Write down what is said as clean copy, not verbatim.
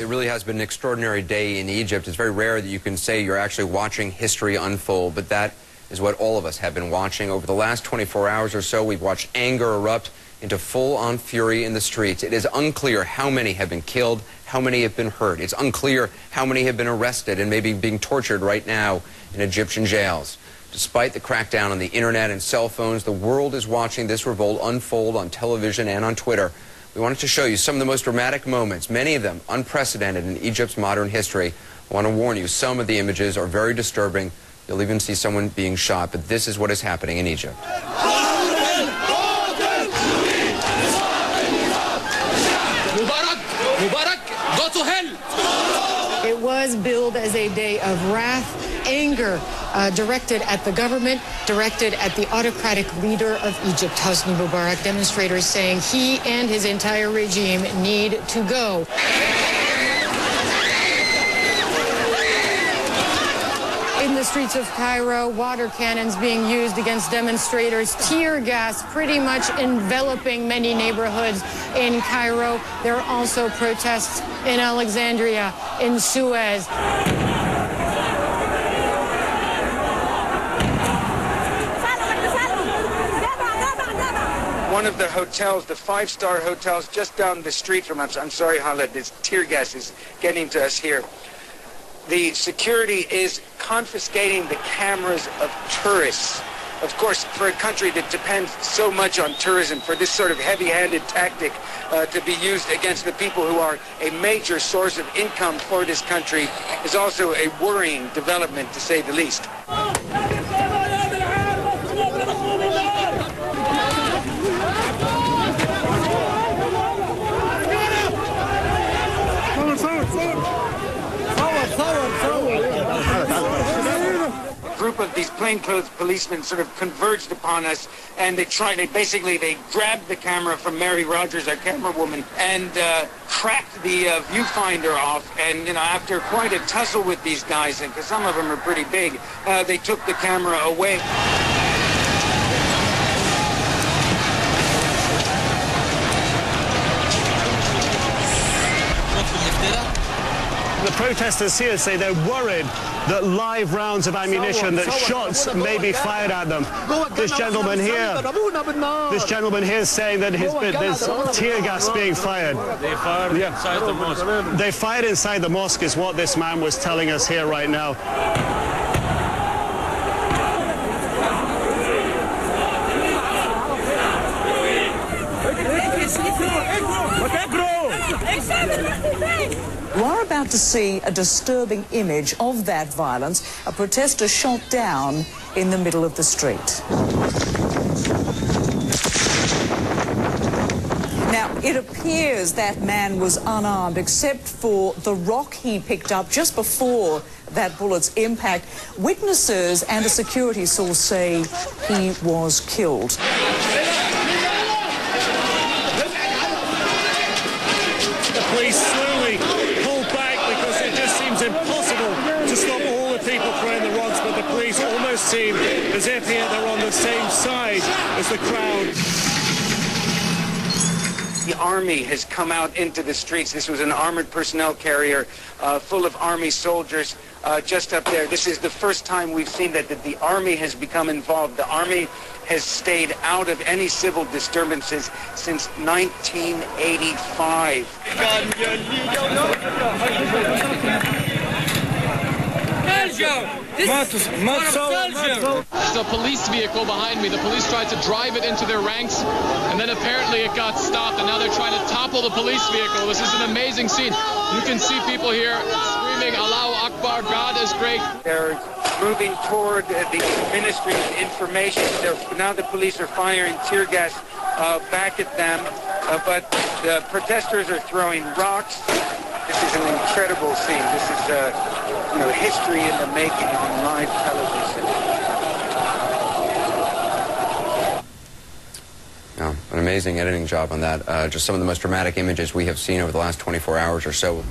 really has been an extraordinary day in Egypt. It's very rare that you can say you're actually watching history unfold, but that is what all of us have been watching. Over the last 24 hours or so, we've watched anger erupt into full-on fury in the streets. It is unclear how many have been killed, how many have been hurt. It's unclear how many have been arrested and maybe being tortured right now in Egyptian jails. Despite the crackdown on the internet and cell phones, the world is watching this revolt unfold on television and on Twitter. We wanted to show you some of the most dramatic moments, many of them unprecedented in Egypt's modern history. I want to warn you, some of the images are very disturbing. You'll even see someone being shot, but this is what is happening in Egypt. Mubarak, go to hell! It was billed as a day of wrath, anger, directed at the government, directed at the autocratic leader of Egypt, Hosni Mubarak. Demonstrators saying he and his entire regime need to go. In the streets of Cairo, water cannons being used against demonstrators, tear gas pretty much enveloping many neighborhoods in Cairo. There are also protests in Alexandria, in Suez. One of the hotels, the five-star hotels just down the street from us, I'm sorry, Khaled, this tear gas is getting to us here. The security is confiscating the cameras of tourists. Of course, for a country that depends so much on tourism, for this sort of heavy-handed tactic to be used against the people who are a major source of income for this country is also a worrying development, to say the least. A group of these plainclothes policemen sort of converged upon us, and they grabbed the camera from Mary Rogers, our camera woman, and cracked the viewfinder off. And, you know, after quite a tussle with these guys, and because some of them are pretty big, they took the camera away. The protesters here say they're worried that live rounds of ammunition, that shots may be fired at them. This gentleman here is saying that there's tear gas being fired. They fired inside the mosque. They fired inside the mosque is what this man was telling us here right now. You are about to see a disturbing image of that violence, a protester shot down in the middle of the street. Now, it appears that man was unarmed except for the rock he picked up just before that bullet's impact. Witnesses and a security source say he was killed. The police slowly pulled back because it just seems impossible to stop all the people throwing the rocks, but the police almost seem as if here they're on the same side as the crowd. The army has come out into the streets. This was an armored personnel carrier full of army soldiers just up there. This is the first time we've seen that the army has become involved. The army has stayed out of any civil disturbances since 1985. There's a police vehicle behind me. The police tried to drive it into their ranks, and then apparently it got stopped, and now they're trying to topple the police vehicle. This is an amazing scene. You can see people here screaming, Allahu Akbar, God is great. They're moving toward the Ministry of Information. Now the police are firing tear gas back at them, but the protesters are throwing rocks. This is an incredible scene. This is history in the making on live television. An amazing editing job on that. Just some of the most dramatic images we have seen over the last 24 hours or so.